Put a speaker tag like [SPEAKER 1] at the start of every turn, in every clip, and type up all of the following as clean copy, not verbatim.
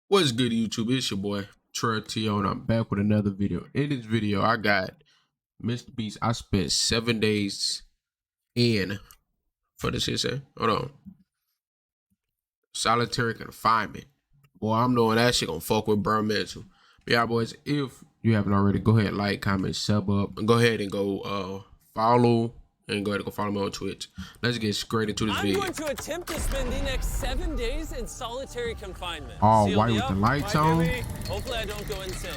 [SPEAKER 1] What's good, YouTube? It's your boy Trey T.O. and I'm back with another video. In this video, I got Mr. Beast. I spent 7 days in for the shit. Hold on. Solitary confinement. Boy, I'm knowing that shit gonna fuck with burn mental. But yeah, boys, if you haven't already, go ahead, like, comment, sub up, and go ahead and go follow. And go ahead and go follow me on Twitch. Let's get straight into this video.
[SPEAKER 2] I'm going to attempt to spend the next 7 days in solitary confinement.
[SPEAKER 1] All white with the lights on.
[SPEAKER 2] Hopefully I don't go insane.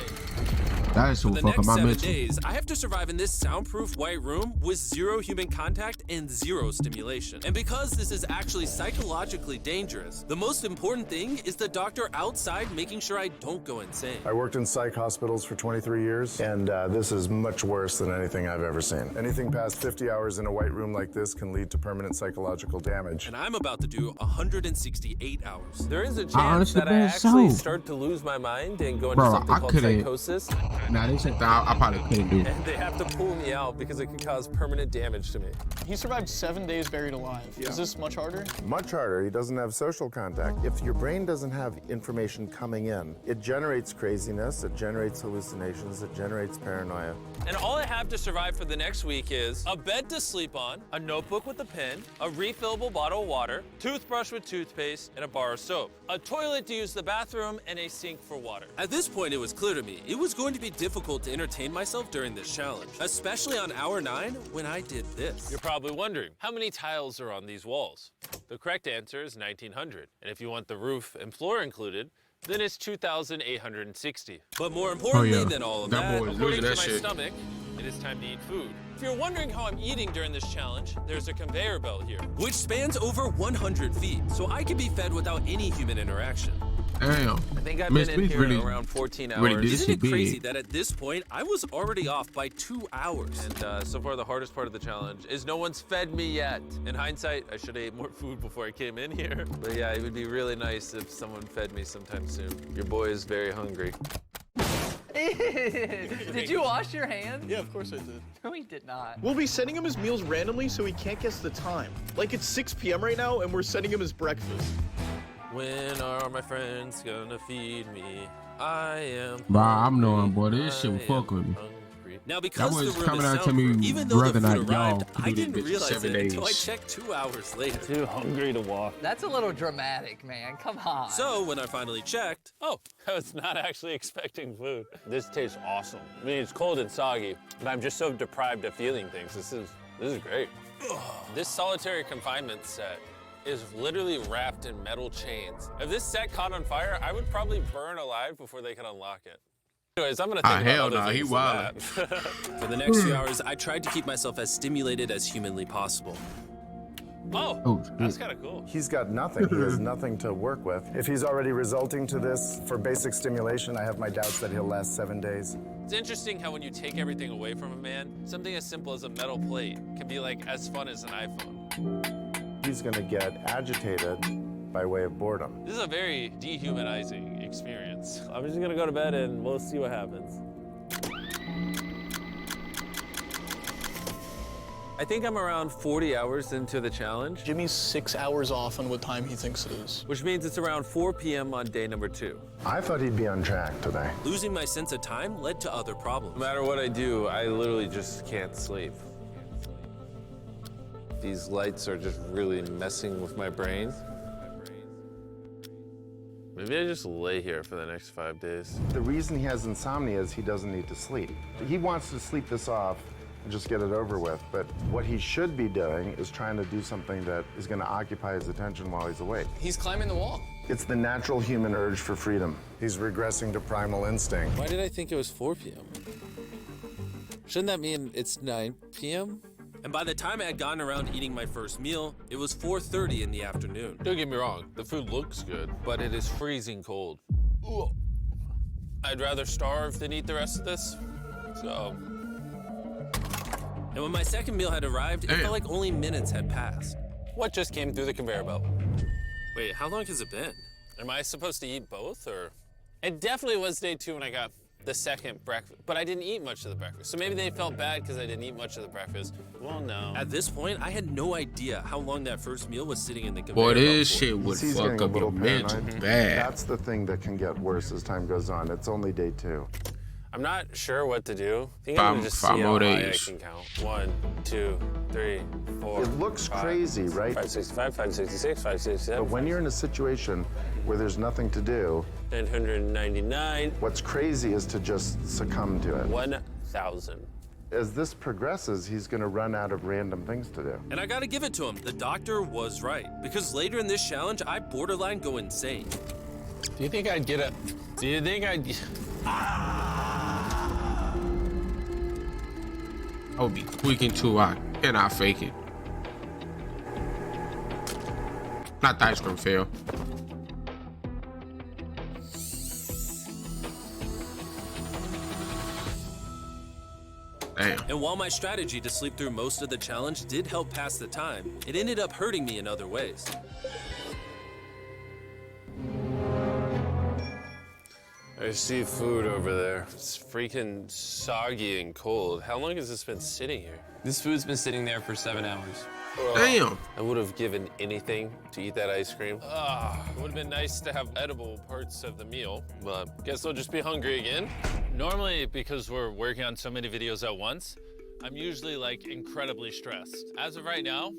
[SPEAKER 1] That is so fucking my mental.
[SPEAKER 2] For the next 7 days, I have to survive in this soundproof white room with 0 human contact and 0 stimulation. And because this is actually psychologically dangerous, the most important thing is the doctor outside making sure I don't go insane.
[SPEAKER 3] I worked in psych hospitals for 23 years, and this is much worse than anything I've ever seen. Anything past 50 hours in a white room like this can lead to permanent psychological damage.
[SPEAKER 2] And I'm about to do 168 hours. There is a chance that I actually start to lose my mind and go into something called psychosis.
[SPEAKER 1] Nah, they said that I probably couldn't do it.
[SPEAKER 2] And they have to pull me out because it could cause permanent damage to me.
[SPEAKER 4] He survived 7 days buried alive. Yeah. Is this much harder?
[SPEAKER 3] Much harder. He doesn't have social contact. If your brain doesn't have information coming in, it generates craziness, it generates hallucinations, it generates paranoia.
[SPEAKER 2] And all I have to survive for the next week is a bed to sleep on, a notebook with a pen, a refillable bottle of water, toothbrush with toothpaste, and a bar of soap, a toilet to use the bathroom, and a sink for water. At this point, it was clear to me it was going to be difficult to entertain myself during this challenge, especially on hour 9 when I did this. You're probably wondering, how many tiles are on these walls? The correct answer is 1,900. And if you want the roof and floor included, then it's 2,860. But more importantly than all of that, according to my stomach, it is time to eat food. If you're wondering how I'm eating during this challenge, there's a conveyor belt here, which spans over 100 feet, so I can be fed without any human interaction.
[SPEAKER 1] Damn.
[SPEAKER 2] I think I've been in here around 14 hours. Isn't it crazy that at this point, I was already off by 2 hours? And so far, the hardest part of the challenge is no one's fed me yet. In hindsight, I should have ate more food before I came in here. But yeah, it would be really nice if someone fed me sometime soon. Your boy is very hungry.
[SPEAKER 5] Did you wash your hands?
[SPEAKER 4] Yeah, of course I did.
[SPEAKER 5] No, he did not.
[SPEAKER 4] We'll be sending him his meals randomly so he can't guess the time. Like it's 6 p.m. right now and we're sending him his breakfast.
[SPEAKER 2] When are my friends gonna feed me? I am.
[SPEAKER 1] Bro, I'm knowing, boy. This shit will fuck with me.
[SPEAKER 2] Now, because
[SPEAKER 1] that was
[SPEAKER 2] the room
[SPEAKER 1] coming
[SPEAKER 2] is
[SPEAKER 1] out to me
[SPEAKER 2] even though the food arrived, I
[SPEAKER 1] didn't
[SPEAKER 2] realize it until I checked 2 hours later.
[SPEAKER 6] Too hungry to walk.
[SPEAKER 5] That's a little dramatic, man. Come on.
[SPEAKER 2] So when I finally checked, oh, I was not actually expecting food.
[SPEAKER 6] This tastes awesome. I mean, it's cold and soggy, but I'm just so deprived of feeling things. This is great.
[SPEAKER 2] This solitary confinement set is literally wrapped in metal chains. If this set caught on fire, I would probably burn alive before they could unlock it. Anyways, I'm gonna think about other things than that. For the next few hours, I tried to keep myself as stimulated as humanly possible. Oh, that's kind of cool.
[SPEAKER 3] He's got nothing. He has nothing to work with. If he's already resulting to this for basic stimulation, I have my doubts that he'll last 7 days.
[SPEAKER 2] It's interesting how when you take everything away from a man, something as simple as a metal plate can be like as fun as an iPhone.
[SPEAKER 3] He's gonna get agitated by way of boredom.
[SPEAKER 2] This is a very dehumanizing experience.
[SPEAKER 6] I'm just gonna go to bed and we'll see what happens.
[SPEAKER 2] I think I'm around 40 hours into the challenge.
[SPEAKER 4] Jimmy's 6 hours off on what time he thinks it is.
[SPEAKER 2] Which means it's around 4 p.m. on day number 2.
[SPEAKER 3] I thought he'd be on track today.
[SPEAKER 2] Losing my sense of time led to other problems. No matter what I do, I literally just can't sleep. These lights are just really messing with my brain. Maybe I just lay here for the next 5 days.
[SPEAKER 3] The reason he has insomnia is he doesn't need to sleep. He wants to sleep this off and just get it over with. But what he should be doing is trying to do something that is going to occupy his attention while he's awake.
[SPEAKER 5] He's climbing the wall.
[SPEAKER 3] It's the natural human urge for freedom. He's regressing to primal instinct.
[SPEAKER 2] Why did I think it was 4 p.m.? Shouldn't that mean it's 9 p.m.? And by the time I had gotten around eating my first meal, it was 4:30 in the afternoon. Don't get me wrong, the food looks good, but it is freezing cold. Ugh. I'd rather starve than eat the rest of this, so. And when my second meal had arrived, it felt like only minutes had passed. What just came through the conveyor belt? Wait, how long has it been? Am I supposed to eat both, or? It definitely was day 2 when I got the second breakfast, but I didn't eat much of the breakfast. So maybe they felt bad because I didn't eat much of the breakfast. Well, no. At this point, I had no idea how long that first meal was sitting in the conveyor
[SPEAKER 1] Boy,
[SPEAKER 2] belt
[SPEAKER 1] this
[SPEAKER 2] for.
[SPEAKER 1] shit would
[SPEAKER 3] He's
[SPEAKER 1] fuck
[SPEAKER 3] getting a
[SPEAKER 1] up your
[SPEAKER 3] little
[SPEAKER 1] mental
[SPEAKER 3] paranoid.
[SPEAKER 1] bad.
[SPEAKER 3] That's the thing that can get worse as time goes on. It's only day 2.
[SPEAKER 2] I'm not sure what to do. I think I'm gonna just see
[SPEAKER 1] Five
[SPEAKER 2] how
[SPEAKER 1] more
[SPEAKER 2] high I
[SPEAKER 1] days.
[SPEAKER 2] can count. 1, 2, 3, 4.
[SPEAKER 3] It looks crazy, right?
[SPEAKER 2] 565, 566, 567.
[SPEAKER 3] But when you're in a situation where there's nothing to do,
[SPEAKER 2] 999,
[SPEAKER 3] what's crazy is to just succumb to it.
[SPEAKER 2] 1,000.
[SPEAKER 3] As this progresses, he's going to run out of random things to do.
[SPEAKER 2] And I gotta give it to him. The doctor was right. Because later in this challenge, I borderline go insane.
[SPEAKER 6] Do you think I'd get a? Do you think I'd?
[SPEAKER 1] I would be tweaking too. I cannot fake it. Not the ice cream fail. Damn.
[SPEAKER 2] And while my strategy to sleep through most of the challenge did help pass the time, it ended up hurting me in other ways. I see food over there. It's freaking soggy and cold. How long has this been sitting here?
[SPEAKER 7] This food's been sitting there for 7 hours.
[SPEAKER 1] Damn.
[SPEAKER 2] I would have given anything to eat that ice cream. It would have been nice to have edible parts of the meal, but guess I'll just be hungry again. Normally, because we're working on so many videos at once, I'm usually like incredibly stressed. As of right now,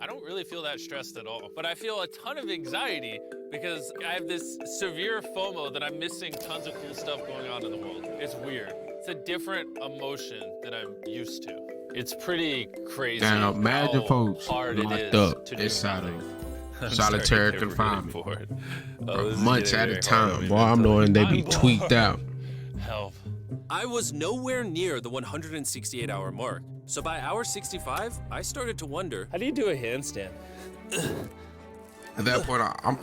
[SPEAKER 2] I don't really feel that stressed at all, but I feel a ton of anxiety because I have this severe FOMO that I'm missing tons of cool stuff going on in the world. It's weird. It's a different emotion that I'm used to. It's pretty crazy.
[SPEAKER 1] Now imagine
[SPEAKER 2] how
[SPEAKER 1] folks
[SPEAKER 2] hard it
[SPEAKER 1] locked
[SPEAKER 2] is
[SPEAKER 1] up
[SPEAKER 2] to do
[SPEAKER 1] inside
[SPEAKER 2] nothing.
[SPEAKER 1] of
[SPEAKER 2] I'm
[SPEAKER 1] solitary
[SPEAKER 2] starting to get
[SPEAKER 1] confinement
[SPEAKER 2] really bored.
[SPEAKER 1] for
[SPEAKER 2] this is
[SPEAKER 1] months
[SPEAKER 2] getting
[SPEAKER 1] at a
[SPEAKER 2] very hard on
[SPEAKER 1] time.
[SPEAKER 2] me
[SPEAKER 1] Boy, I'm
[SPEAKER 2] mentally.
[SPEAKER 1] knowing they be
[SPEAKER 2] I'm
[SPEAKER 1] tweaked out.
[SPEAKER 2] Help. I was nowhere near the 168-hour mark. So by hour 65, I started to wonder, how do you do a handstand?
[SPEAKER 1] At that point, I'm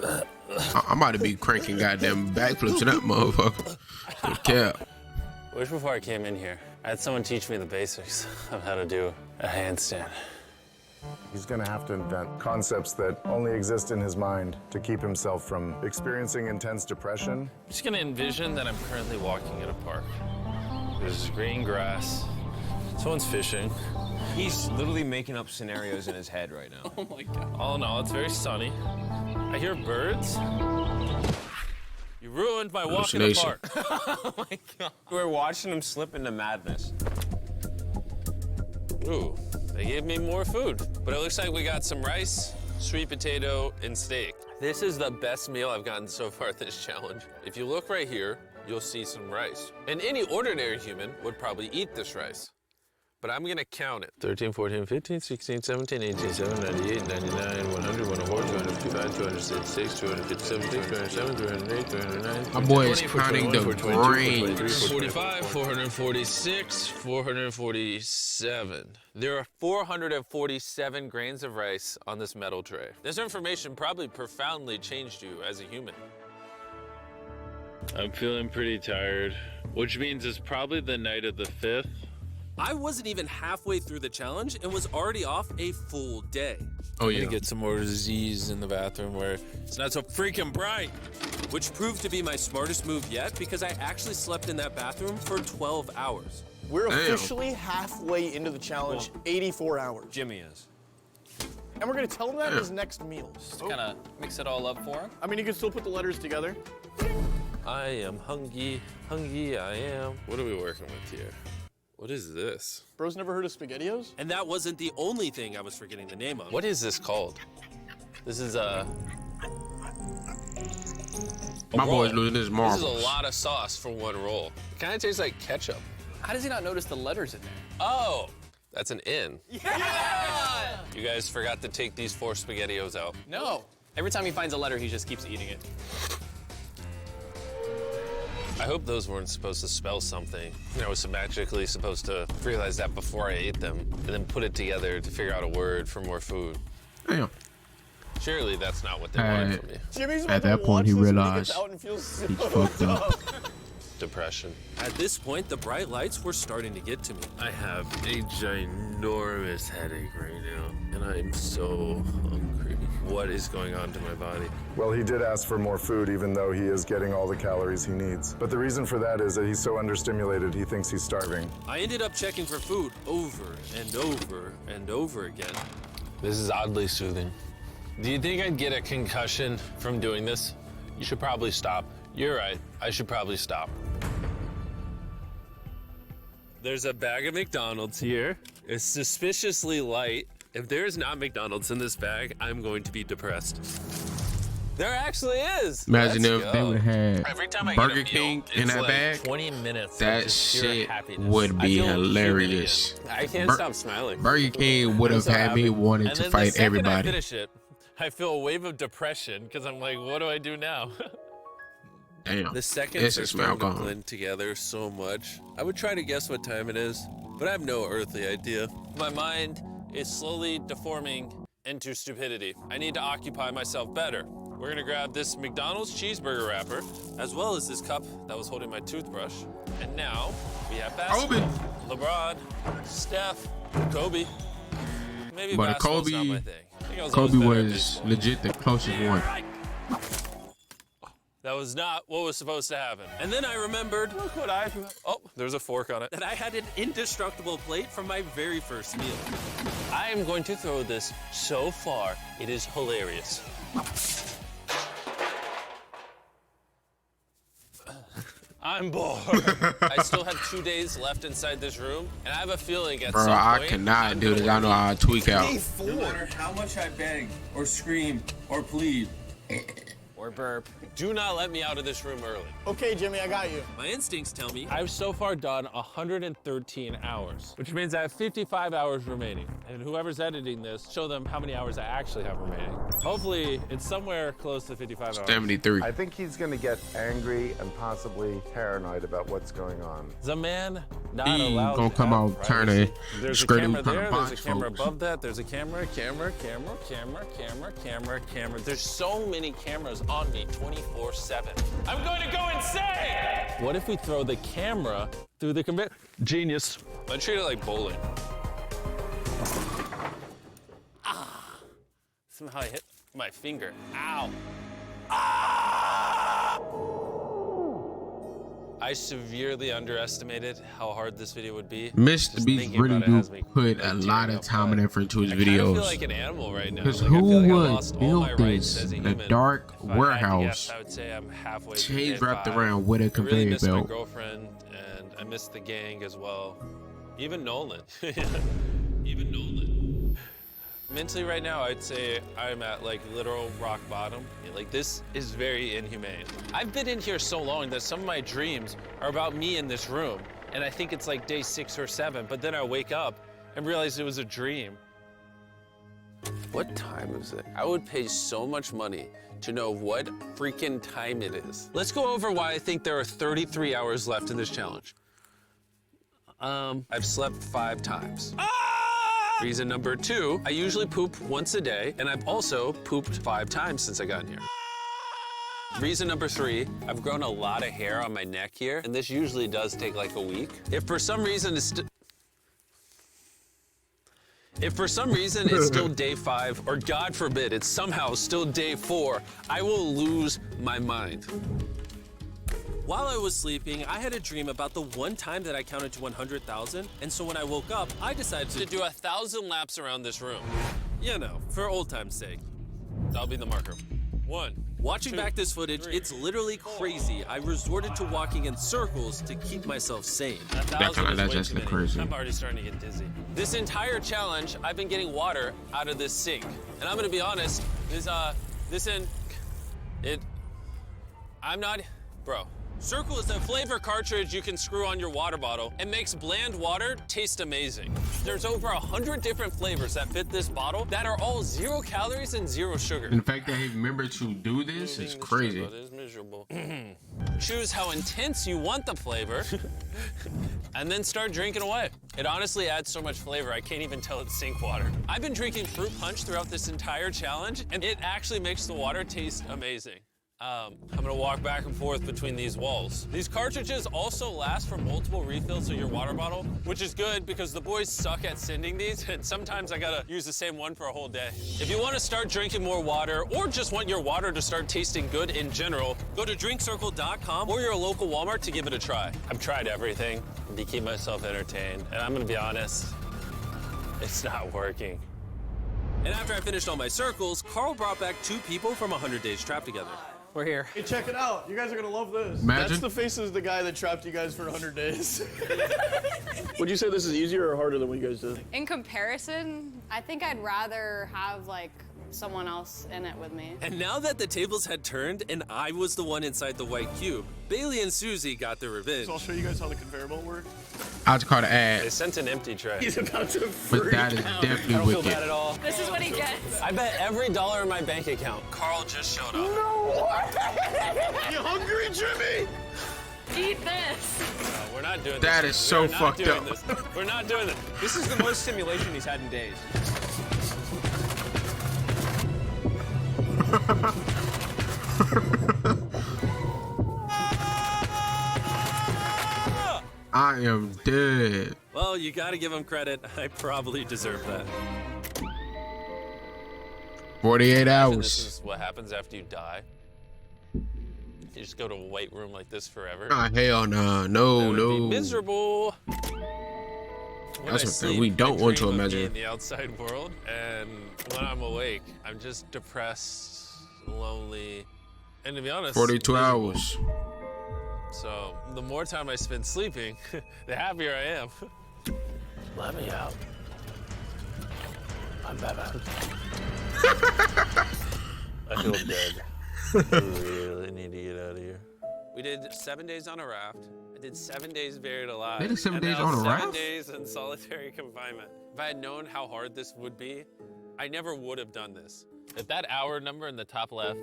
[SPEAKER 1] about to be cranking goddamn backflips in that motherfucker. Okay.
[SPEAKER 2] Wish before I came in here, I had someone teach me the basics of how to do a handstand.
[SPEAKER 3] He's going to have to invent concepts that only exist in his mind to keep himself from experiencing intense depression.
[SPEAKER 2] I'm just gonna envision that I'm currently walking in a park. There's green grass. Someone's fishing.
[SPEAKER 8] He's literally making up scenarios in his head right now.
[SPEAKER 7] Oh my God.
[SPEAKER 2] All in all, it's very sunny. I hear birds. You ruined my walk in the
[SPEAKER 1] Hallucination.
[SPEAKER 2] park.
[SPEAKER 8] Oh my God. We're watching him slip into madness.
[SPEAKER 2] Ooh, they gave me more food. But it looks like we got some rice, sweet potato, and steak. This is the best meal I've gotten so far this challenge. If you look right here, you'll see some rice. And any ordinary human would probably eat this rice. But I'm gonna count it. 13, 14, 15, 16, 17, 18, 17, 98, 99, 100, 104, 255, 266, 257, 207, 208, 209.
[SPEAKER 1] My boy is counting the grains.
[SPEAKER 2] 445, 446, 447. There are 447 grains of rice on this metal tray. This information probably profoundly changed you as a human. I'm feeling pretty tired, which means it's probably the night of the 5th. I wasn't even halfway through the challenge and was already off a full day.
[SPEAKER 1] Oh,
[SPEAKER 2] I'm
[SPEAKER 1] yeah.
[SPEAKER 2] gonna get some more Z's in the bathroom where it's not so freaking bright. Which proved to be my smartest move yet because I actually slept in that bathroom for 12 hours.
[SPEAKER 4] We're
[SPEAKER 1] Damn.
[SPEAKER 4] officially halfway into the challenge, 84 hours.
[SPEAKER 8] Jimmy is.
[SPEAKER 4] And we're gonna tell him that in his next meal.
[SPEAKER 7] Just to kind of mix it all up for him.
[SPEAKER 4] I mean, you can still put the letters together.
[SPEAKER 2] I am hungry, hungry I am. What are we working with here? What is this?
[SPEAKER 4] Bro's never heard of SpaghettiOs?
[SPEAKER 2] And that wasn't the only thing I was forgetting the name of. What is this called? This is
[SPEAKER 1] My
[SPEAKER 2] roll.
[SPEAKER 1] boy's losing his
[SPEAKER 2] This
[SPEAKER 1] marbles.
[SPEAKER 2] is a lot of sauce for one roll. It kind of tastes like ketchup.
[SPEAKER 7] How does he not notice the letters in there?
[SPEAKER 2] Oh, that's an N. Yeah! You guys forgot to take these 4 SpaghettiOs out.
[SPEAKER 7] No. Every time he finds a letter, he just keeps eating it.
[SPEAKER 2] I hope those weren't supposed to spell something. I was magically supposed to realize that before I ate them, and then put it together to figure out a word for more food.
[SPEAKER 1] Damn.
[SPEAKER 2] Surely that's not what they wanted from me.
[SPEAKER 4] Jimmy's
[SPEAKER 1] At
[SPEAKER 4] about to
[SPEAKER 1] that point,
[SPEAKER 4] watch
[SPEAKER 1] he
[SPEAKER 4] this when
[SPEAKER 1] realized
[SPEAKER 4] gets out and feels so
[SPEAKER 1] he's fucked up.
[SPEAKER 2] Depression. At this point, the bright lights were starting to get to me. I have a ginormous headache right now, and I'm so hungry. what is going on to my body.
[SPEAKER 3] Well, he did ask for more food, even though he is getting all the calories he needs. But the reason for that is that he's so understimulated, he thinks he's starving.
[SPEAKER 2] I ended up checking for food over and over and over again.
[SPEAKER 6] This is oddly soothing. Do you think I'd get a concussion from doing this? You should probably stop. You're right. I should probably stop.
[SPEAKER 2] There's a bag of McDonald's here. It's suspiciously light. If there's not McDonald's in this bag, I'm going to be depressed. There actually is.
[SPEAKER 1] Imagine
[SPEAKER 2] Let's
[SPEAKER 1] if they
[SPEAKER 2] go.
[SPEAKER 1] would have
[SPEAKER 6] Every time I
[SPEAKER 1] Burger
[SPEAKER 6] get a meal,
[SPEAKER 1] King in
[SPEAKER 6] it's
[SPEAKER 1] that
[SPEAKER 6] like
[SPEAKER 1] bag.
[SPEAKER 6] 20 minutes.
[SPEAKER 1] That
[SPEAKER 6] of just pure
[SPEAKER 1] shit
[SPEAKER 6] happiness.
[SPEAKER 1] would
[SPEAKER 6] I
[SPEAKER 1] be
[SPEAKER 6] feel human
[SPEAKER 1] hilarious.
[SPEAKER 6] again.
[SPEAKER 2] I can't stop smiling.
[SPEAKER 1] Burger King would have
[SPEAKER 2] so
[SPEAKER 1] had me
[SPEAKER 2] happy.
[SPEAKER 1] wanting
[SPEAKER 2] And
[SPEAKER 1] to
[SPEAKER 2] then the
[SPEAKER 1] fight
[SPEAKER 2] second I
[SPEAKER 1] everybody.
[SPEAKER 2] finish it, I feel a wave of depression because I'm like, what do I do now?
[SPEAKER 1] Damn.
[SPEAKER 2] The seconds
[SPEAKER 1] This
[SPEAKER 2] are
[SPEAKER 1] is
[SPEAKER 2] starting to
[SPEAKER 1] alcohol.
[SPEAKER 2] blend together so much. I would try to guess what time it is, but I have no earthly idea. My mind is slowly deforming into stupidity. I need to occupy myself better. We're gonna grab this McDonald's cheeseburger wrapper, as well as this cup that was holding my toothbrush. And now we have basketball. LeBron, Steph, Kobe. Maybe
[SPEAKER 1] But
[SPEAKER 2] basketball's
[SPEAKER 1] Kobe-
[SPEAKER 2] not my thing. I think I was
[SPEAKER 1] Kobe
[SPEAKER 2] always better at
[SPEAKER 1] was
[SPEAKER 2] baseball.
[SPEAKER 1] legit the closest one.
[SPEAKER 2] That was not what was supposed to happen. And then I remembered, look what I, oh, there's a fork on it. That I had an indestructible plate from my very first meal. I am going to throw this so far, it is hilarious. I'm bored. I still have 2 days left inside this room, and I have a feeling at
[SPEAKER 1] Bro,
[SPEAKER 2] some
[SPEAKER 1] I
[SPEAKER 2] point,
[SPEAKER 1] cannot
[SPEAKER 2] I'm
[SPEAKER 1] do this.
[SPEAKER 2] gonna
[SPEAKER 1] I know I'll tweak out.
[SPEAKER 8] No matter how much I beg or scream or plead,
[SPEAKER 7] Or burp.
[SPEAKER 2] Do not let me out of this room early.
[SPEAKER 4] Okay, Jimmy, I got you.
[SPEAKER 2] My instincts tell me I've so far done 113 hours, which means I have 55 hours remaining. And whoever's editing this, show them how many hours I actually have remaining. Hopefully, it's somewhere close to 55 hours.
[SPEAKER 1] 73.
[SPEAKER 3] I think he's going to get angry and possibly paranoid about what's going on.
[SPEAKER 2] Is a man not
[SPEAKER 1] He
[SPEAKER 2] allowed
[SPEAKER 1] gonna
[SPEAKER 2] to
[SPEAKER 1] come
[SPEAKER 2] have
[SPEAKER 1] out
[SPEAKER 2] privacy?
[SPEAKER 1] turning
[SPEAKER 2] There's a
[SPEAKER 1] straight
[SPEAKER 2] camera
[SPEAKER 1] in front
[SPEAKER 2] there,
[SPEAKER 1] of
[SPEAKER 2] there's a
[SPEAKER 1] box
[SPEAKER 2] camera
[SPEAKER 1] folks.
[SPEAKER 2] above that, there's a camera. There's so many cameras on me 24/7. I'm going to go insane! What if we throw the camera through the conveyor? Genius. I treat it like bowling. Ah! Somehow I hit my finger. Ow! Ah! I severely underestimated how hard this video would be.
[SPEAKER 1] Mr.
[SPEAKER 2] Just
[SPEAKER 1] Beast
[SPEAKER 2] thinking
[SPEAKER 1] really
[SPEAKER 2] about it
[SPEAKER 1] do
[SPEAKER 2] has me,
[SPEAKER 1] put
[SPEAKER 2] like,
[SPEAKER 1] a
[SPEAKER 2] tearing
[SPEAKER 1] lot of
[SPEAKER 2] up
[SPEAKER 1] time and
[SPEAKER 2] inside.
[SPEAKER 1] effort into his
[SPEAKER 2] I kind of feel
[SPEAKER 1] videos.
[SPEAKER 2] like an animal right now.
[SPEAKER 1] Because
[SPEAKER 2] Like, I
[SPEAKER 1] who
[SPEAKER 2] feel like I
[SPEAKER 1] would
[SPEAKER 2] lost all
[SPEAKER 1] build
[SPEAKER 2] my rights
[SPEAKER 1] this
[SPEAKER 2] as a
[SPEAKER 1] in a
[SPEAKER 2] human.
[SPEAKER 1] dark
[SPEAKER 2] If I had to
[SPEAKER 1] warehouse?
[SPEAKER 2] guess, I would say I'm halfway through
[SPEAKER 1] Chains
[SPEAKER 2] day
[SPEAKER 1] wrapped
[SPEAKER 2] 5.
[SPEAKER 1] around with a
[SPEAKER 2] I really
[SPEAKER 1] conveyor
[SPEAKER 2] miss my
[SPEAKER 1] belt.
[SPEAKER 2] girlfriend, and I miss the gang as well. Even Nolan. Even Nolan. Mentally right now, I'd say I'm at like literal rock bottom. Like this is very inhumane. I've been in here so long that some of my dreams are about me in this room. And I think it's like day 6 or 7, but then I wake up and realize it was a dream. What time is it? I would pay so much money to know what freaking time it is. Let's go over why I think there are 33 hours left in this challenge. I've slept 5 times. Reason number 2, I usually poop once a day, and I've also pooped 5 times since I got in here. Reason number 3, I've grown a lot of hair on my neck here, and this usually does take like a week. If for some reason it's still day 5, or God forbid, it's somehow still day 4, I will lose my mind. While I was sleeping, I had a dream about the one time that I counted to 100,000, and so when I woke up, I decided to do 1,000 laps around this room. You know, for old time's sake. That'll be the marker. 1. Watching back this footage, it's literally crazy. I resorted to walking in circles to keep myself sane. 1,000 is way
[SPEAKER 1] just
[SPEAKER 2] too many.
[SPEAKER 1] crazy.
[SPEAKER 2] I'm already starting to get dizzy. This entire challenge, I've been getting water out of this sink. And I'm gonna be honest, bro. Circle is a flavor cartridge you can screw on your water bottle and makes bland water taste amazing. There's over 100 different flavors that fit this bottle that are all 0 calories and 0 sugar.
[SPEAKER 1] And the fact that he remembered to do this is crazy.
[SPEAKER 2] It is miserable. Choose how intense you want the flavor and then start drinking away. It honestly adds so much flavor, I can't even tell it's sink water. I've been drinking fruit punch throughout this entire challenge, and it actually makes the water taste amazing. I'm gonna walk back and forth between these walls. These cartridges also last for multiple refills of your water bottle, which is good because the boys suck at sending these, and sometimes I gotta use the same one for a whole day. If you wanna start drinking more water, or just want your water to start tasting good in general, go to drinkcircle.com or your local Walmart to give it a try. I've tried everything to keep myself entertained, and I'm gonna be honest, it's not working. And after I finished all my circles, Carl brought back 2 people from 100 Days Trapped Together.
[SPEAKER 7] We're here.
[SPEAKER 4] Hey, check it out. You guys are gonna love this.
[SPEAKER 1] Imagine.
[SPEAKER 4] That's the face of the guy that trapped you guys for 100 days. Would you say this is easier or harder than what you guys did?
[SPEAKER 9] In comparison, I think I'd rather have like someone else in it with me.
[SPEAKER 2] And now that the tables had turned and I was the one inside the white cube, Bailey and Susie got their revenge.
[SPEAKER 4] So I'll show you guys how the conveyor belt works.
[SPEAKER 1] I just called an
[SPEAKER 2] They
[SPEAKER 1] ad,
[SPEAKER 2] sent an empty tray.
[SPEAKER 4] He's about to
[SPEAKER 1] but
[SPEAKER 4] freak
[SPEAKER 1] that is
[SPEAKER 4] out.
[SPEAKER 1] definitely
[SPEAKER 8] I don't feel
[SPEAKER 1] wicked.
[SPEAKER 8] bad at all.
[SPEAKER 9] This is what he gets.
[SPEAKER 8] I bet every dollar in my bank account.
[SPEAKER 2] Carl just showed up.
[SPEAKER 4] You hungry, Jimmy?
[SPEAKER 9] Eat this.
[SPEAKER 2] We're not doing this.
[SPEAKER 1] That is so
[SPEAKER 2] We're not
[SPEAKER 1] fucked
[SPEAKER 2] doing
[SPEAKER 1] up.
[SPEAKER 2] this. We're not doing this.
[SPEAKER 8] This is the most stimulation he's had in days.
[SPEAKER 1] I am dead.
[SPEAKER 2] Well, you gotta give him credit. I probably deserve that.
[SPEAKER 1] 48
[SPEAKER 2] And this
[SPEAKER 1] hours.
[SPEAKER 2] is what happens after you die. You just go to a white room like this forever.
[SPEAKER 1] Ah, hell nah. No,
[SPEAKER 2] That would be
[SPEAKER 1] no.
[SPEAKER 2] miserable. When
[SPEAKER 1] That's
[SPEAKER 2] I
[SPEAKER 1] what
[SPEAKER 2] sleep,
[SPEAKER 1] we don't
[SPEAKER 2] I
[SPEAKER 1] want to
[SPEAKER 2] dream of
[SPEAKER 1] imagine.
[SPEAKER 2] being in the outside world, and when I'm awake, I'm just depressed, lonely, and to be honest,
[SPEAKER 1] 42
[SPEAKER 2] miserable.
[SPEAKER 1] hours.
[SPEAKER 2] So the more time I spend sleeping, the happier I am. Let me out. I'm Batman. I feel dead. I really need to get out of here. We did 7 days on a raft. I did 7 days buried alive.
[SPEAKER 1] They did 7
[SPEAKER 2] and
[SPEAKER 1] days
[SPEAKER 2] now
[SPEAKER 1] on a
[SPEAKER 2] 7
[SPEAKER 1] raft?
[SPEAKER 2] days in solitary confinement. If I had known how hard this would be, I never would have done this. If that hour number in the top left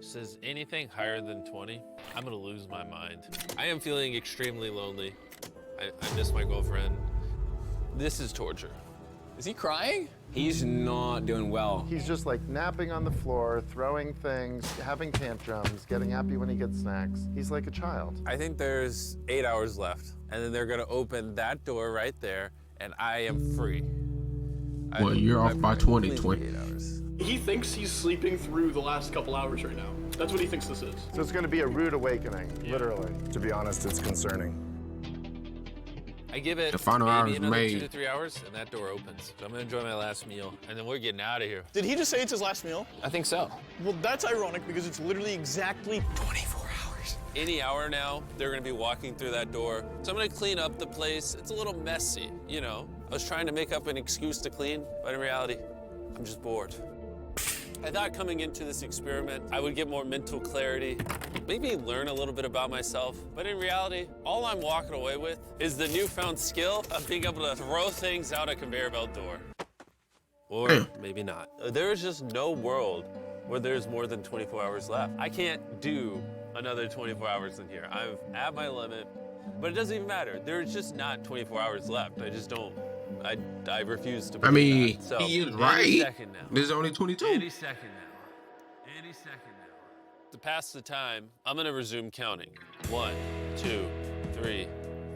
[SPEAKER 2] says anything higher than 20, I'm gonna lose my mind. I am feeling extremely lonely. I miss my girlfriend. This is torture.
[SPEAKER 7] Is he crying?
[SPEAKER 8] He's not doing well.
[SPEAKER 3] He's just like napping on the floor, throwing things, having tantrums, getting happy when he gets snacks. He's like a child.
[SPEAKER 2] I think there's 8 hours left, and then they're gonna open that door right there, and I am free.
[SPEAKER 1] Well, you're off by 20, 20.
[SPEAKER 2] 8 hours.
[SPEAKER 4] He thinks he's sleeping through the last couple hours right now. That's what he thinks this is.
[SPEAKER 3] So it's going to be a rude awakening, literally. To be honest, it's concerning.
[SPEAKER 2] I give it
[SPEAKER 1] The final
[SPEAKER 2] maybe
[SPEAKER 1] hour is
[SPEAKER 2] another
[SPEAKER 1] made.
[SPEAKER 2] 2 to 3 hours, and that door opens. So I'm gonna enjoy my last meal, and then we're getting out of here.
[SPEAKER 4] Did he just say it's his last meal?
[SPEAKER 7] I think so.
[SPEAKER 4] Well, that's ironic because it's literally exactly 24 hours.
[SPEAKER 2] Any hour now, they're gonna be walking through that door. So I'm gonna clean up the place. It's a little messy, you know. I was trying to make up an excuse to clean, but in reality, I'm just bored. I thought coming into this experiment, I would get more mental clarity, maybe learn a little bit about myself. But in reality, all I'm walking away with is the newfound skill of being able to throw things out a conveyor belt door. Or maybe not. There is just no world where there's more than 24 hours left. I can't do another 24 hours in here. I'm at my limit, but it doesn't even matter. There's just not 24 hours left. I just don't. I refuse to
[SPEAKER 1] I
[SPEAKER 2] believe
[SPEAKER 1] mean,
[SPEAKER 2] that. So,
[SPEAKER 1] he is
[SPEAKER 2] any
[SPEAKER 1] right.
[SPEAKER 2] second now.
[SPEAKER 1] This is only 22.
[SPEAKER 2] Any second now. Any second now. To pass the time, I'm gonna resume counting. 1, 2, 3,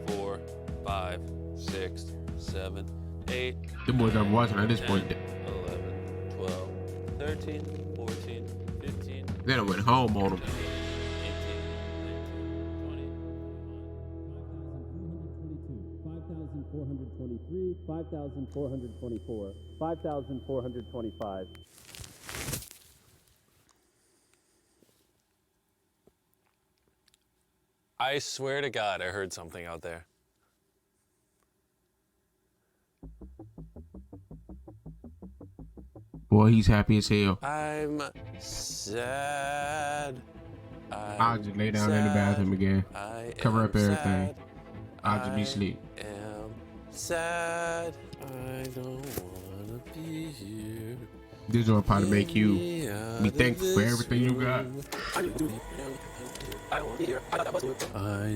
[SPEAKER 2] 4, 5, 6, 7, 8,
[SPEAKER 1] The boys I'm watching at this
[SPEAKER 2] 10,
[SPEAKER 1] point,
[SPEAKER 2] 11, 12, 13, 14, 15,
[SPEAKER 1] they done went home on them.
[SPEAKER 2] 18, 19, 20,
[SPEAKER 10] 5,423, 5,424, 5,425.
[SPEAKER 2] I swear to God, I heard something out there.
[SPEAKER 1] Boy, he's happy as hell.
[SPEAKER 2] I'm sad.
[SPEAKER 1] I'll just lay down in the bathroom again. Cover up everything. I'll just be asleep.
[SPEAKER 2] am sad. I don't wanna be here.
[SPEAKER 1] This will probably make you be thankful for everything you got.
[SPEAKER 2] I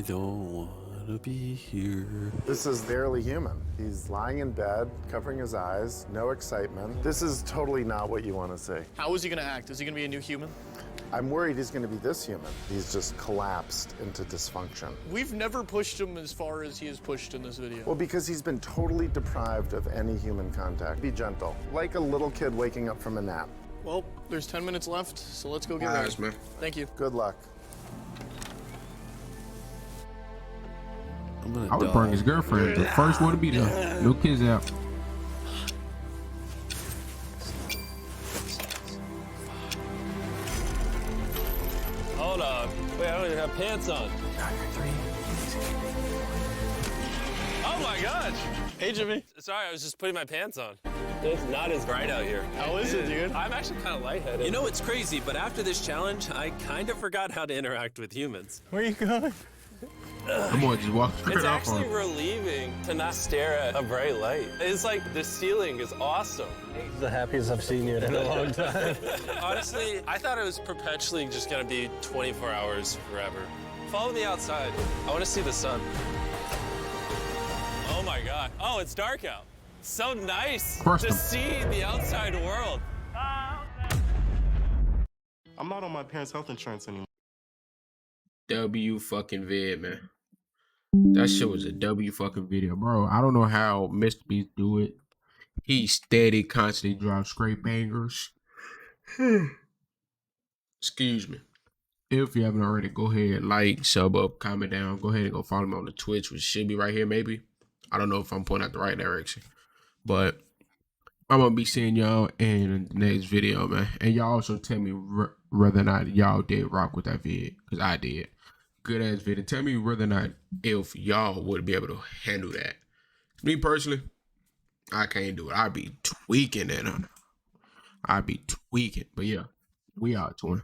[SPEAKER 2] don't wanna be here.
[SPEAKER 3] This is barely human. He's lying in bed, covering his eyes, no excitement. This is totally not what you want to see.
[SPEAKER 4] How is he gonna act? Is he gonna be a new human?
[SPEAKER 3] I'm worried he's going to be this human. He's just collapsed into dysfunction.
[SPEAKER 4] We've never pushed him as far as he is pushed in this video.
[SPEAKER 3] Well, because he's been totally deprived of any human contact. Be gentle, like a little kid waking up from a nap.
[SPEAKER 4] Well, there's 10 minutes left, so let's go get
[SPEAKER 1] Nice,
[SPEAKER 4] ready.
[SPEAKER 1] man.
[SPEAKER 4] Thank you.
[SPEAKER 3] Good luck.
[SPEAKER 1] I would bring his girlfriend, the first one to be there. No kids out.
[SPEAKER 6] Hold on. Wait, I don't even have pants on. Oh my gosh.
[SPEAKER 4] Hey, Jimmy.
[SPEAKER 6] Sorry, I was just putting my pants on. It's not as bright out here.
[SPEAKER 4] How is it, dude?
[SPEAKER 6] I'm actually kind of lightheaded.
[SPEAKER 2] You know, it's crazy, but after this challenge, I kind of forgot how to interact with humans.
[SPEAKER 4] Where are you going?
[SPEAKER 1] I'm gonna just walk straight
[SPEAKER 2] It's
[SPEAKER 1] off on
[SPEAKER 2] actually
[SPEAKER 1] him.
[SPEAKER 2] relieving to not stare at a bright light. It's like the ceiling is awesome.
[SPEAKER 10] The happiest I've seen you in a long time.
[SPEAKER 2] Honestly, I thought it was perpetually just gonna be 24 hours forever. Follow me outside. I want to see the sun. Oh my God. Oh, it's dark out. So nice
[SPEAKER 1] Crushed
[SPEAKER 2] to
[SPEAKER 1] him.
[SPEAKER 2] see the outside world.
[SPEAKER 11] I'm not on my parents' health insurance anymore.
[SPEAKER 1] W fucking vid, man. That shit was a W fucking video, bro. I don't know how Mr. Beast do it. He steady, constantly drops straight bangers. Excuse me. If you haven't already, go ahead, like, sub up, comment down. Go ahead and go follow me on the Twitch, which should be right here, maybe. I don't know if I'm pointing out the right direction. But I'm going to be seeing y'all in the next video, man. And y'all also tell me whether or not y'all did rock with that vid. Because I did. Good ass video. Tell me whether or not if y'all would be able to handle that. Me personally, I can't do it. I'd be tweaking it on. I'd be tweaking. But yeah, we out, twin.